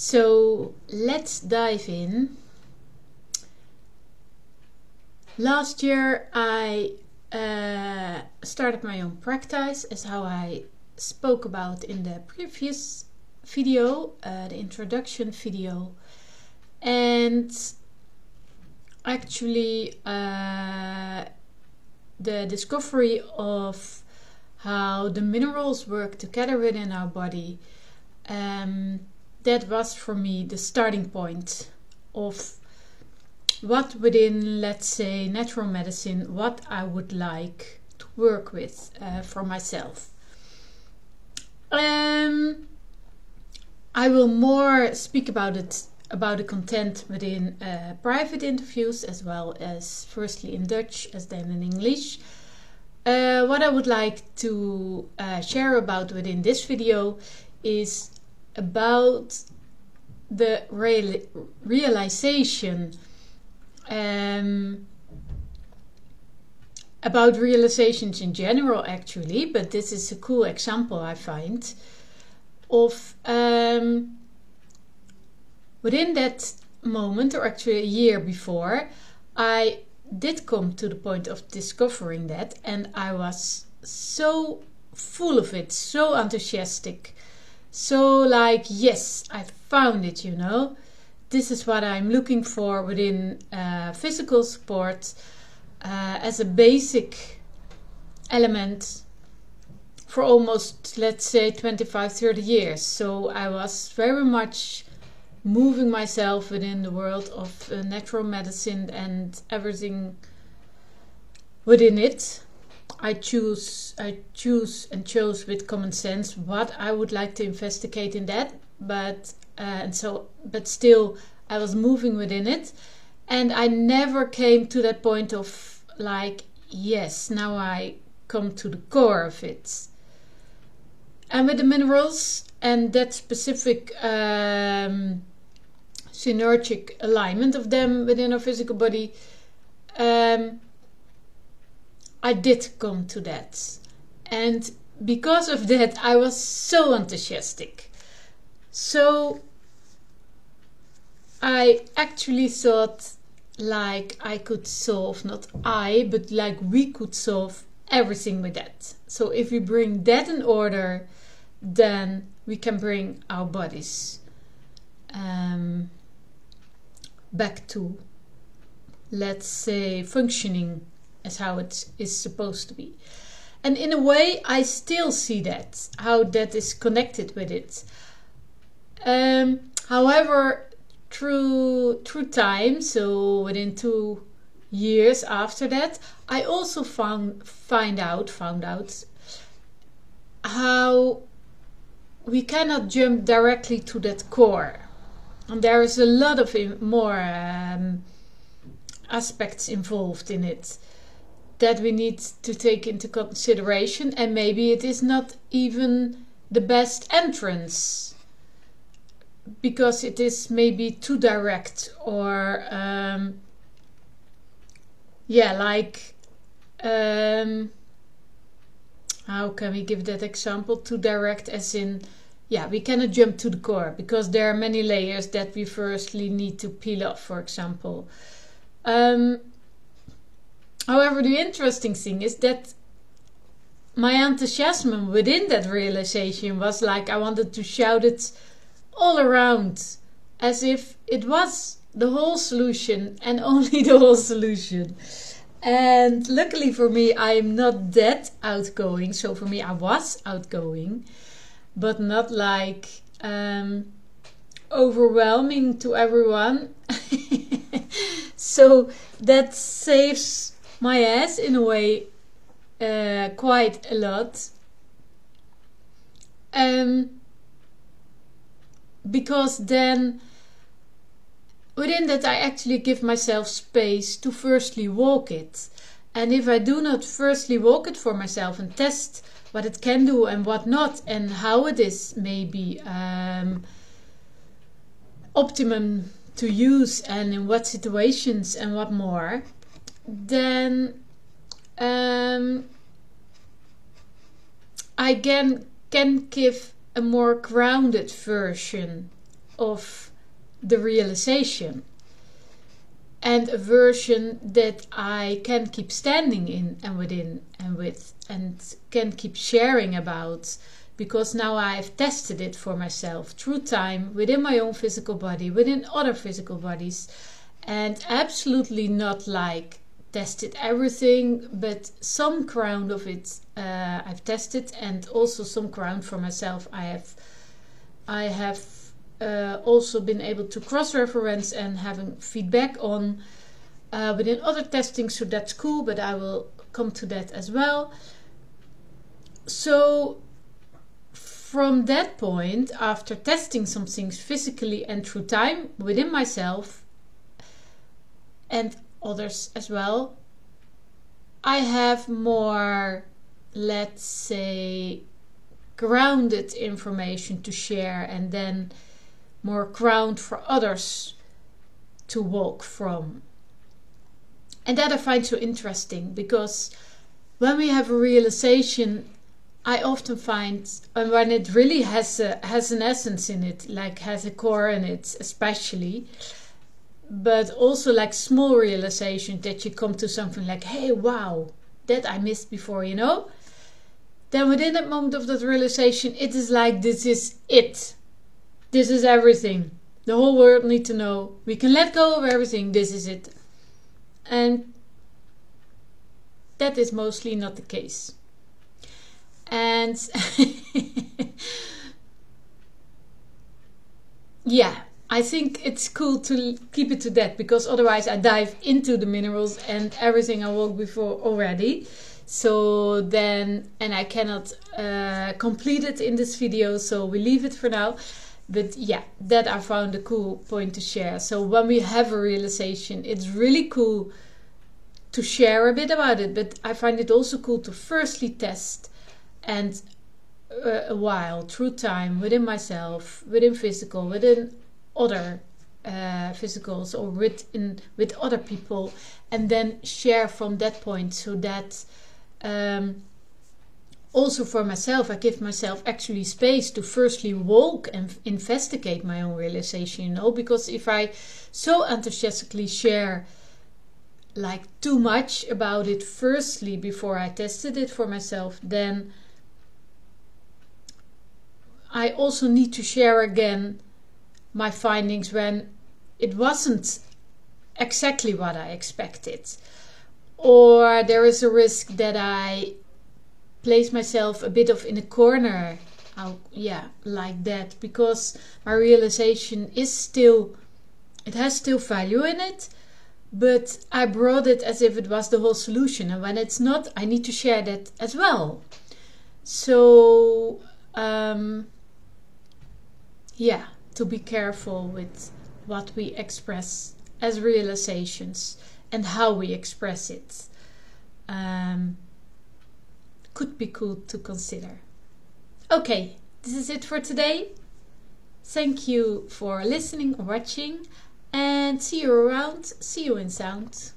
So let's dive in. Last year I started my own practice, as how I spoke about in the previous video, the introduction video, and actually the discovery of how the minerals work together within our body, that was for me the starting point of what within, let's say, natural medicine, what I would like to work with for myself. I will more speak about it, about the content within private interviews, as well as firstly in Dutch as then in English. What I would like to share about within this video is about the realization, about realizations in general actually, but this is a cool example I find of within that moment, or actually a year before, I did come to the point of discovering that, and I was so full of it, so enthusiastic, so like, yes, I found it, you know. This is what I'm looking for within physical support as a basic element for almost, let's say, 25-30 years. So I was very much moving myself within the world of natural medicine and everything within it. I chose with common sense what I would like to investigate in that, but still I was moving within it, and I never came to that point of like, yes, now I come to the core of it. And with the minerals and that specific synergic alignment of them within our physical body, I did come to that, and because of that I was so enthusiastic. So I actually thought like I could solve, not I, but like we could solve everything with that. So if we bring that in order, then we can bring our bodies back to, let's say, functioning as how it is supposed to be. And in a way I still see that, how that is connected with it. However, through time, so within 2 years after that, I also found out how we cannot jump directly to that core, and there is a lot of more aspects involved in it that we need to take into consideration, and maybe it is not even the best entrance because it is maybe too direct, or how can we give that example? Too direct as in, we cannot jump to the core because there are many layers that we firstly need to peel off, for example. However, the interesting thing is that my enthusiasm within that realization was like I wanted to shout it all around, as if it was the whole solution and only the whole solution. And luckily for me, I am not that outgoing. So for me, I was outgoing, but not like overwhelming to everyone. So that saves my ass in a way quite a lot. Because then within that I actually give myself space to firstly walk it. And if I do not firstly walk it for myself and test what it can do and what not, and how it is maybe optimum to use and in what situations and what more, then I can give a more grounded version of the realization, and a version that I can keep standing in and within and with, and can keep sharing about, because now I've tested it for myself through time, within my own physical body, within other physical bodies, and absolutely not like tested everything, but some ground of it I've tested, and also some ground for myself I have also been able to cross-reference and having feedback on within other testing, so that's cool, but I will come to that as well. So from that point, after testing some things physically and through time within myself and others as well, I have more, let's say, grounded information to share, and then more ground for others to walk from. And that I find so interesting, because when we have a realization, I often find, and when it really has an essence in it, like has a core in it especially, but also like small realization that you come to something like, hey, wow, that I missed before, you know? Then within that moment of that realization, it is like, this is it. This is everything. The whole world needs to know. We can let go of everything. This is it. And that is mostly not the case. And yeah, I think it's cool to keep it to that, because otherwise I dive into the minerals and everything I walked before already. So then, and I cannot complete it in this video, so we leave it for now. But yeah, that I found a cool point to share. So when we have a realization, it's really cool to share a bit about it. But I find it also cool to firstly test, and a while through time within myself, within physical, within other physicals, or with other people, and then share from that point, so that also for myself, I give myself actually space to firstly walk and investigate my own realization, you know, because if I so enthusiastically share like too much about it firstly before I tested it for myself, then I also need to share again my findings when it wasn't exactly what I expected, or there is a risk that I place myself a bit of in a corner, like that, because my realization is still, it has still value in it, but I brought it as if it was the whole solution, and when it's not, I need to share that as well. So yeah, to be careful with what we express as realizations and how we express it. Could be cool to consider. Okay, this is it for today. Thank you for listening or watching, and see you around. See you in sound.